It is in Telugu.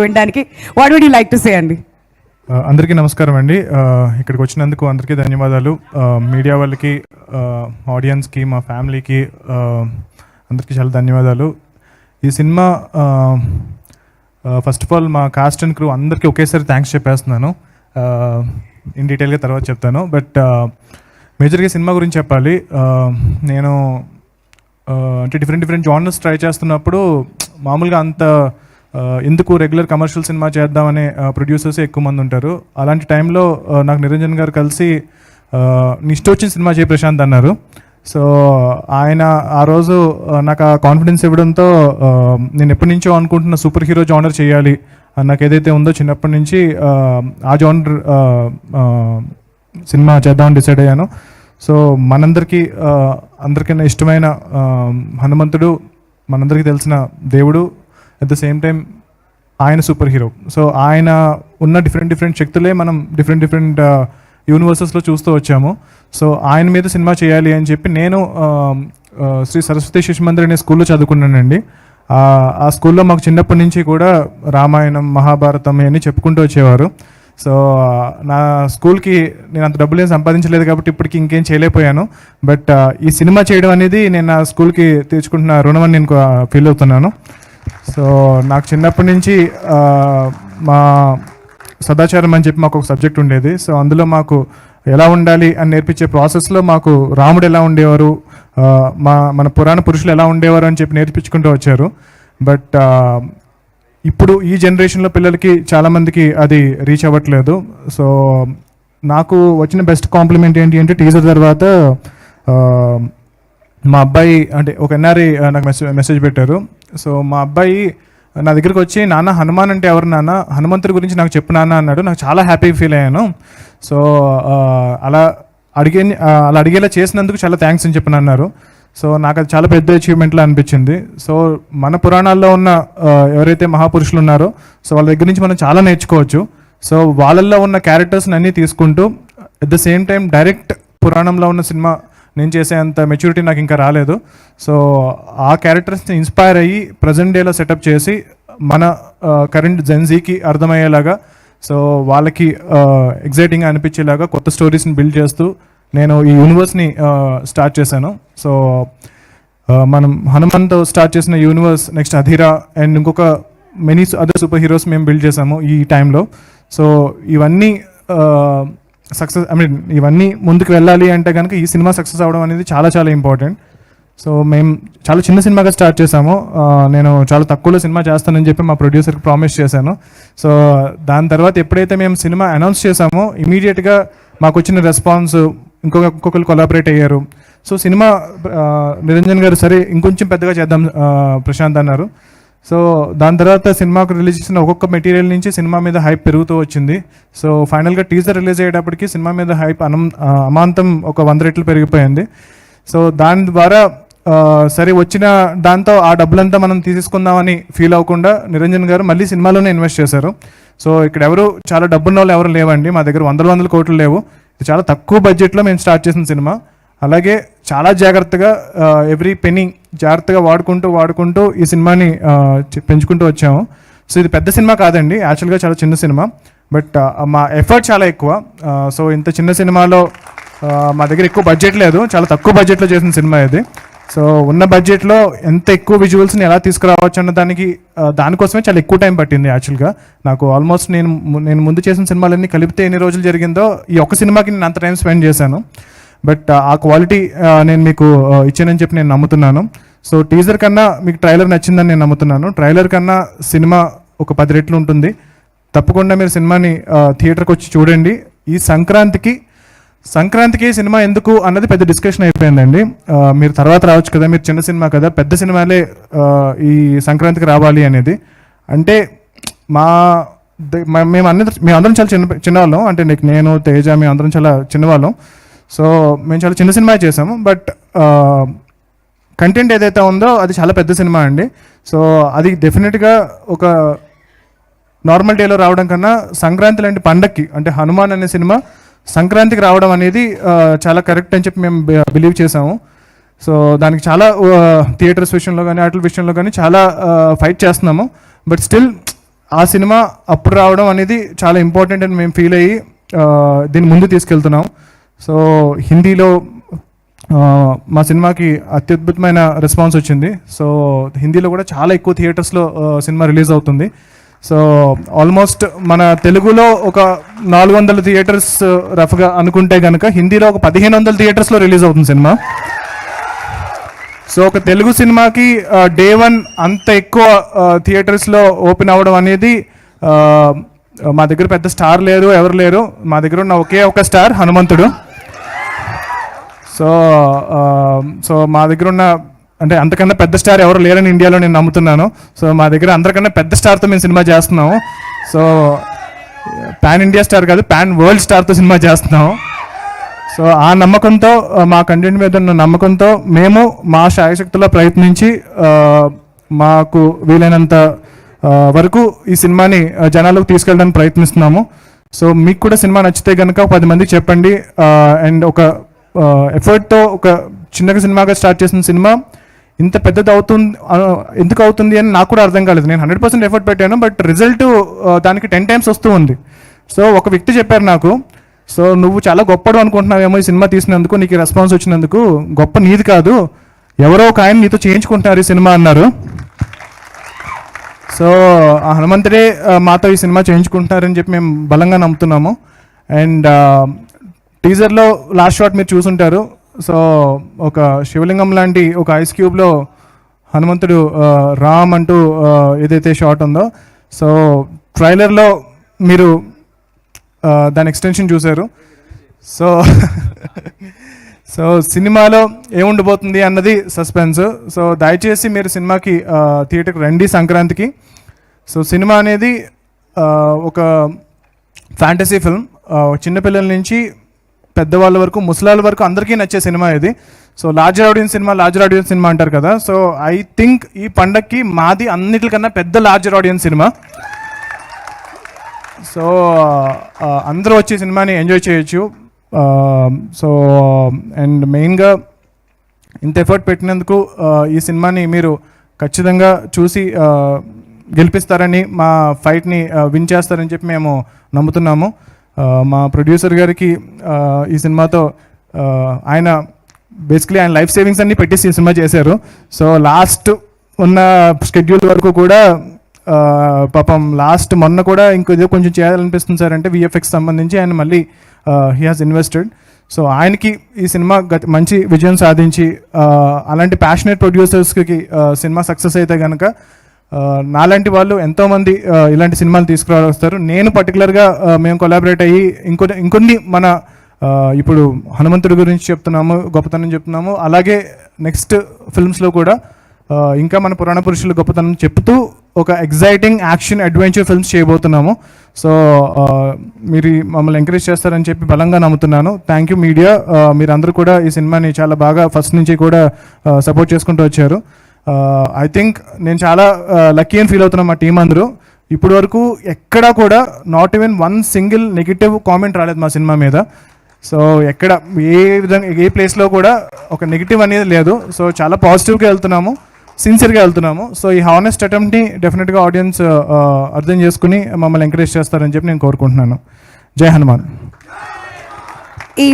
వినడానికి what would you like to say అండి? అందరికీ నమస్కారం అండి. ఇక్కడికి వచ్చినందుకు అందరికీ ధన్యవాదాలు. మీడియా వాళ్ళకి, ఆడియన్స్కి, మా ఫ్యామిలీకి అందరికీ చాలా ధన్యవాదాలు. ఈ సినిమా ఫస్ట్ ఆఫ్ ఆల్ మా కాస్ట్ అండ్ క్రూ అందరికీ ఒకేసారి థ్యాంక్స్ చెప్పేస్తున్నాను. ఇన్ డీటెయిల్గా తర్వాత చెప్తాను. బట్ మేజర్గా సినిమా గురించి చెప్పాలి. నేను అంటే డిఫరెంట్ జానర్స్ ట్రై చేస్తున్నప్పుడు మామూలుగా అంత ఎందుకు రెగ్యులర్ కమర్షియల్ సినిమా చేద్దామనే ప్రొడ్యూసర్సే ఎక్కువ మంది ఉంటారు. అలాంటి టైంలో నాకు నిరంజన్ గారు కలిసి నీ ఇష్టం వచ్చిన సినిమా చేయి ప్రశాంత్ అన్నారు. సో ఆయన ఆ రోజు నాకు ఆ కాన్ఫిడెన్స్ ఇవ్వడంతో నేను ఎప్పటి నుంచో అనుకుంటున్న సూపర్ హీరో జానర్ చేయాలి నాకు ఏదైతే ఉందో చిన్నప్పటి నుంచి ఆ జానర్ సినిమా చేద్దామని డిసైడ్ అయ్యాను. సో అందరికన్నా ఇష్టమైన హనుమంతుడు మనందరికీ తెలిసిన దేవుడు, అట్ ద సేమ్ టైం ఆయన సూపర్ హీరో. సో ఆయన ఉన్న డిఫరెంట్ శక్తులే మనం డిఫరెంట్ యూనివర్సెస్లో చూస్తూ వచ్చాము. సో ఆయన మీద సినిమా చేయాలి అని చెప్పి నేను శ్రీ సరస్వతి శిశు మందిర్ అనే స్కూల్లో చదువుకున్నానండి. ఆ స్కూల్లో మాకు చిన్నప్పటి నుంచి కూడా రామాయణం, మహాభారతం అని చెప్పుకుంటూ వచ్చేవారు. సో నా స్కూల్కి నేను అంత డబ్బులు ఏం సంపాదించలేదు కాబట్టి ఇప్పటికి ఇంకేం చేయలేకపోయాను. బట్ ఈ సినిమా చేయడం అనేది నేను నా స్కూల్కి తీర్చుకుంటున్న రుణం అని నేను ఫీల్ అవుతున్నాను. సో నాకు చిన్నప్పటి నుంచి మా సదాచారం అని చెప్పి మాకు ఒక సబ్జెక్ట్ ఉండేది. సో అందులో మాకు ఎలా ఉండాలి అని నేర్పించే ప్రాసెస్లో మాకు రాముడు ఎలా ఉండేవారు, మన పురాణ పురుషులు ఎలా ఉండేవారు అని చెప్పి నేర్పించుకుంటూ వచ్చారు. బట్ ఇప్పుడు ఈ జనరేషన్లో పిల్లలకి చాలామందికి అది రీచ్ అవ్వట్లేదు. సో నాకు వచ్చిన బెస్ట్ కాంప్లిమెంట్ ఏంటి అంటే టీజర్ తర్వాత మా అబ్బాయి అంటే ఒక ఎన్ఆర్ఐ నాకు మెసేజ్ పెట్టారు. సో మా అబ్బాయి నా దగ్గరికి వచ్చి, నాన్న హనుమాన్ అంటే ఎవరు నాన్న, హనుమంతుడి గురించి నాకు చెప్పు నాన్న అన్నాడు. నాకు చాలా హ్యాపీ ఫీల్ అయ్యాను. సో అలా అడిగేలా చేసినందుకు చాలా థ్యాంక్స్ అని చెప్పని అన్నారు. సో నాకు అది చాలా పెద్ద అచీవ్మెంట్లా అనిపించింది. సో మన పురాణాల్లో ఉన్న ఎవరైతే మహాపురుషులు ఉన్నారో సో వాళ్ళ దగ్గర నుంచి మనం చాలా నేర్చుకోవచ్చు. సో వాళ్ళల్లో ఉన్న క్యారెక్టర్స్ని అన్నీ తీసుకుంటూ at the same time direct పురాణంలో ఉన్న సినిమా నేను చేసే అంత మెచ్యూరిటీ నాకు ఇంకా రాలేదు. సో ఆ క్యారెక్టర్స్ని ఇన్స్పైర్ అయ్యి ప్రజెంట్ డేలో సెటప్ చేసి మన కరెంట్ జెన్జీకి అర్థమయ్యేలాగా, సో వాళ్ళకి ఎగ్జైటింగ్గా అనిపించేలాగా కొత్త స్టోరీస్ని బిల్డ్ చేస్తూ నేను ఈ యూనివర్స్ని స్టార్ట్ చేశాను. సో మనం హనుమాన్తో స్టార్ట్ చేసిన యూనివర్స్ నెక్స్ట్ అధీరా అండ్ ఇంకొక మెనీ అదర్ సూపర్ హీరోస్ మేము బిల్డ్ చేసాము ఈ టైంలో. సో ఇవన్నీ ఇవన్నీ ముందుకు వెళ్ళాలి అంటే కనుక ఈ సినిమా సక్సెస్ అవ్వడం అనేది చాలా ఇంపార్టెంట్. సో మేము చాలా చిన్న సినిమాగా స్టార్ట్ చేసాము. నేను చాలా తక్కువలో సినిమా చేస్తానని చెప్పి మా ప్రొడ్యూసర్కి ప్రామిస్ చేశాను. సో దాని తర్వాత ఎప్పుడైతే మేము సినిమా అనౌన్స్ చేసామో ఇమీడియట్గా మాకు వచ్చిన రెస్పాన్స్ ఇంకొకరు కొలాబరేట్ అయ్యారు. సో సినిమా నిరంజన్ గారు సరే ఇంకొంచెం పెద్దగా చేద్దాం ప్రశాంత్ అన్నారు. సో దాని తర్వాత సినిమాకు రిలీజ్ చేసిన ఒక్కొక్క మెటీరియల్ నుంచి సినిమా మీద హైప్ పెరుగుతూ వచ్చింది. సో ఫైనల్గా టీజర్ రిలీజ్ అయ్యేటప్పటికి సినిమా మీద హైప్ అమాంతం ఒక 100 రెట్లు పెరిగిపోయింది. సో దాని ద్వారా సరే వచ్చిన దాంతో ఆ డబ్బులంతా మనం తీసుకుందామని ఫీల్ అవ్వకుండా నిరంజన్ గారు మళ్ళీ సినిమాలోనే ఇన్వెస్ట్ చేశారు. సో ఇక్కడ ఎవరు చాలా డబ్బున్న వాళ్ళు ఎవరు లేవండి, మా దగ్గర వందల కోట్లు లేవు. ఇది చాలా తక్కువ బడ్జెట్లో మేము స్టార్ట్ చేసిన సినిమా. అలాగే చాలా జాగ్రత్తగా ఎవ్రీ పెనీ జాగ్రత్తగా వాడుకుంటూ ఈ సినిమాని పెంచుకుంటూ వచ్చాము. సో ఇది పెద్ద సినిమా కాదండి, యాక్చువల్గా చాలా చిన్న సినిమా. బట్ మా ఎఫర్ట్ చాలా ఎక్కువ. సో ఇంత చిన్న సినిమాలో మా దగ్గర ఎక్కువ బడ్జెట్ లేదు, చాలా తక్కువ బడ్జెట్లో చేసిన సినిమా ఇది. సో ఉన్న బడ్జెట్లో ఎంత ఎక్కువ విజువల్స్ని ఎలా తీసుకురావచ్చు అన్న దానికోసమే చాలా ఎక్కువ టైం పట్టింది. యాక్చువల్గా నాకు ఆల్మోస్ట్ నేను ముందు చేసిన సినిమాలన్నీ కలిపితే ఎన్ని రోజులు జరిగిందో ఈ ఒక్క సినిమాకి నేను అంత టైం స్పెండ్ చేశాను. బట్ ఆ క్వాలిటీ నేను మీకు ఇచ్చానని చెప్పి నేను నమ్ముతున్నాను. సో టీజర్ కన్నా మీకు ట్రైలర్ నచ్చిందని నేను నమ్ముతున్నాను. ట్రైలర్ కన్నా సినిమా ఒక 10 రెట్లు ఉంటుంది. తప్పకుండా మీరు సినిమాని థియేటర్కి వచ్చి చూడండి. ఈ సంక్రాంతికి సినిమా ఎందుకు అన్నది పెద్ద డిస్కషన్ అయిపోయిందండి. మీరు తర్వాత రావచ్చు కదా, మీరు చిన్న సినిమా కదా, పెద్ద సినిమాలే ఈ సంక్రాంతికి రావాలి అనేది. అంటే మేమందరం చాలా చిన్నవాళ్ళం, అంటే నేను తేజ మేమందరం చాలా చిన్నవాళ్ళం. సో మేము చాలా చిన్న సినిమా చేసాము. బట్ కంటెంట్ ఏదైతే ఉందో అది చాలా పెద్ద సినిమా అండి. సో అది డెఫినెట్గా ఒక నార్మల్ డేలో రావడం కన్నా సంక్రాంతి లాంటి పండక్కి, అంటే హనుమాన్ అనే సినిమా సంక్రాంతికి రావడం అనేది చాలా కరెక్ట్ అని చెప్పి మేము బిలీవ్ చేసాము. సో దానికి చాలా థియేటర్స్ విషయంలో కానీ వాటి విషయంలో కానీ చాలా ఫైట్ చేస్తున్నాము. బట్ స్టిల్ ఆ సినిమా అప్పుడు రావడం అనేది చాలా ఇంపార్టెంట్ అని మేము ఫీల్ అయ్యి దీన్ని ముందు తీసుకెళ్తున్నాం. సో హిందీలో మా సినిమాకి అత్యద్భుతమైన రెస్పాన్స్ వచ్చింది. సో హిందీలో కూడా చాలా ఎక్కువ థియేటర్స్లో సినిమా రిలీజ్ అవుతుంది. సో ఆల్మోస్ట్ మన తెలుగులో ఒక 400 థియేటర్స్ రఫ్గా అనుకుంటే కనుక హిందీలో ఒక 1500 థియేటర్స్లో రిలీజ్ అవుతుంది సినిమా. సో ఒక తెలుగు సినిమాకి డే 1 అంత ఎక్కువ థియేటర్స్లో ఓపెన్ అవ్వడం అనేది, మా దగ్గర పెద్ద స్టార్ లేరు, ఎవరు లేరు. మా దగ్గర ఉన్న ఒకే ఒక స్టార్ హనుమంతుడు. సో మా దగ్గర ఉన్న అంటే అంతకన్నా పెద్ద స్టార్ ఎవరు లేరని ఇండియాలో నేను నమ్ముతున్నాను. సో మా దగ్గర అందరికన్నా పెద్ద స్టార్తో మేము సినిమా చేస్తున్నాము. సో పాన్ ఇండియా స్టార్ కాదు, పాన్ వరల్డ్ స్టార్తో సినిమా చేస్తున్నాము. సో ఆ నమ్మకంతో, మా కంటెంట్ మీద ఉన్న నమ్మకంతో మేము మా శాయశక్తిలో ప్రయత్నించి మాకు వీలైనంత వరకు ఈ సినిమాని జనాలకు తీసుకెళ్ళడానికి ప్రయత్నిస్తున్నాము. సో మీకు కూడా సినిమా నచ్చితే కనుక 10 మందికి చెప్పండి. అండ్ ఒక ఎఫర్ట్తో ఒక చిన్నగా సినిమాగా స్టార్ట్ చేసిన సినిమా ఇంత పెద్దది అవుతుంది ఎందుకు అవుతుంది అని నాకు కూడా అర్థం కాలేదు. నేను 100% ఎఫర్ట్ పెట్టాను, బట్ రిజల్ట్ దానికి 10 times వస్తూ ఉంది. సో ఒక వ్యక్తి చెప్పారు నాకు, సో నువ్వు చాలా గొప్పడు అనుకుంటున్నావేమో ఈ సినిమా తీసినందుకు, నీకు రెస్పాన్స్ వచ్చినందుకు. గొప్ప నీది కాదు, ఎవరో ఒక ఆయన నీతో చేయించుకుంటున్నారు ఈ సినిమా అన్నారు. సో ఆ హనుమంతుడే మాతో ఈ సినిమా చేయించుకుంటున్నారని చెప్పి మేము బలంగా నమ్ముతున్నాము. అండ్ టీజర్లో లాస్ట్ షాట్ మీరు చూసుంటారు. సో ఒక శివలింగం లాంటి ఒక ఐస్ క్యూబ్లో హనుమంతుడు రామ్ అంటూ ఏదైతే షాట్ ఉందో, సో ట్రైలర్లో మీరు దాని ఎక్స్టెన్షన్ చూశారు. సో సో సినిమాలో ఏముండబోతుంది అన్నది సస్పెన్స్. సో దయచేసి మీరు సినిమాకి థియేటర్కి రండి సంక్రాంతికి. సో సినిమా అనేది ఒక ఫ్యాంటసీ ఫిల్మ్, చిన్నపిల్లల నుంచి పెద్దవాళ్ళ వరకు, ముసలాళ్ళ వరకు అందరికీ నచ్చే సినిమా ఇది. సో లార్జర్ ఆడియన్స్ సినిమా అంటారు కదా. సో ఐ థింక్ ఈ పండక్కి మాది అన్నిటికన్నా పెద్ద లార్జర్ ఆడియన్స్ సినిమా. సో అందరూ వచ్చి సినిమాని ఎంజాయ్ చేయొచ్చు. సో అండ్ మెయిన్గా ఇంత ఎఫర్ట్ పెట్టినందుకు ఈ సినిమాని మీరు ఖచ్చితంగా చూసి గెలిపిస్తారని, మా ఫైట్ని విన్ చేస్తారని చెప్పి మేము నమ్ముతున్నాము. మా ప్రొడ్యూసర్ గారికి ఈ సినిమాతో ఆయన బేసిక్లీ ఆయన లైఫ్ సేవింగ్స్ అన్నీ పెట్టేసి ఈ సినిమా చేశారు. సో లాస్ట్ ఉన్న షెడ్యూల్ వరకు కూడా పాపం లాస్ట్ మొన్న కూడా ఇంకొద్ది కొంచెం చేయాలనిపిస్తుంది సార్ అంటే విఎఫ్ఎక్స్ సంబంధించి ఆయన మళ్ళీ హీ హాజ్ ఇన్వెస్టెడ్. సో ఆయనకి ఈ సినిమా మంచి విజయం సాధించి అలాంటి ప్యాషనేట్ ప్రొడ్యూసర్స్కి సినిమా సక్సెస్ అయితే కనుక నాలాంటి వాళ్ళు ఎంతోమంది ఇలాంటి సినిమాలు తీసుకురావస్తారు. నేను పర్టికులర్గా మేము కొలాబరేట్ అయ్యి ఇంకొన్ని మన ఇప్పుడు హనుమంతుడి గురించి చెప్తున్నాము, గొప్పతనం చెప్తున్నాము. అలాగే నెక్స్ట్ ఫిల్మ్స్లో కూడా ఇంకా మన పురాణ పురుషుల గొప్పతనం చెప్తూ ఒక ఎగ్జైటింగ్ యాక్షన్ అడ్వెంచర్ ఫిల్మ్స్ చేయబోతున్నాము. సో మీరు మమ్మల్ని ఎంకరేజ్ చేస్తారని చెప్పి బలంగా నమ్ముతున్నాను. థ్యాంక్ యూ మీడియా, మీరందరూ కూడా ఈ సినిమాని చాలా బాగా ఫస్ట్ నుంచి కూడా సపోర్ట్ చేసుకుంటూ వచ్చారు. ఐ థింక్ నేను చాలా లక్కీ అని ఫీల్ అవుతున్నాను. మా టీం అందరూ ఇప్పటి వరకు ఎక్కడా కూడా not even 1 single negative comment రాలేదు మా సినిమా మీద. సో ఎక్కడ ఏ విధంగా ఏ ప్లేస్లో కూడా ఒక నెగిటివ్ అనేది లేదు. సో చాలా పాజిటివ్గా వెళ్తున్నాము, సిన్సియర్గా వెళ్తున్నాము. సో ఈ హానెస్ట్ అటెంప్ట్ని డెఫినెట్గా ఆడియన్స్ అర్థం చేసుకుని మమ్మల్ని ఎంకరేజ్ చేస్తారని చెప్పి నేను కోరుకుంటున్నాను. జై హనుమాన్. ఈ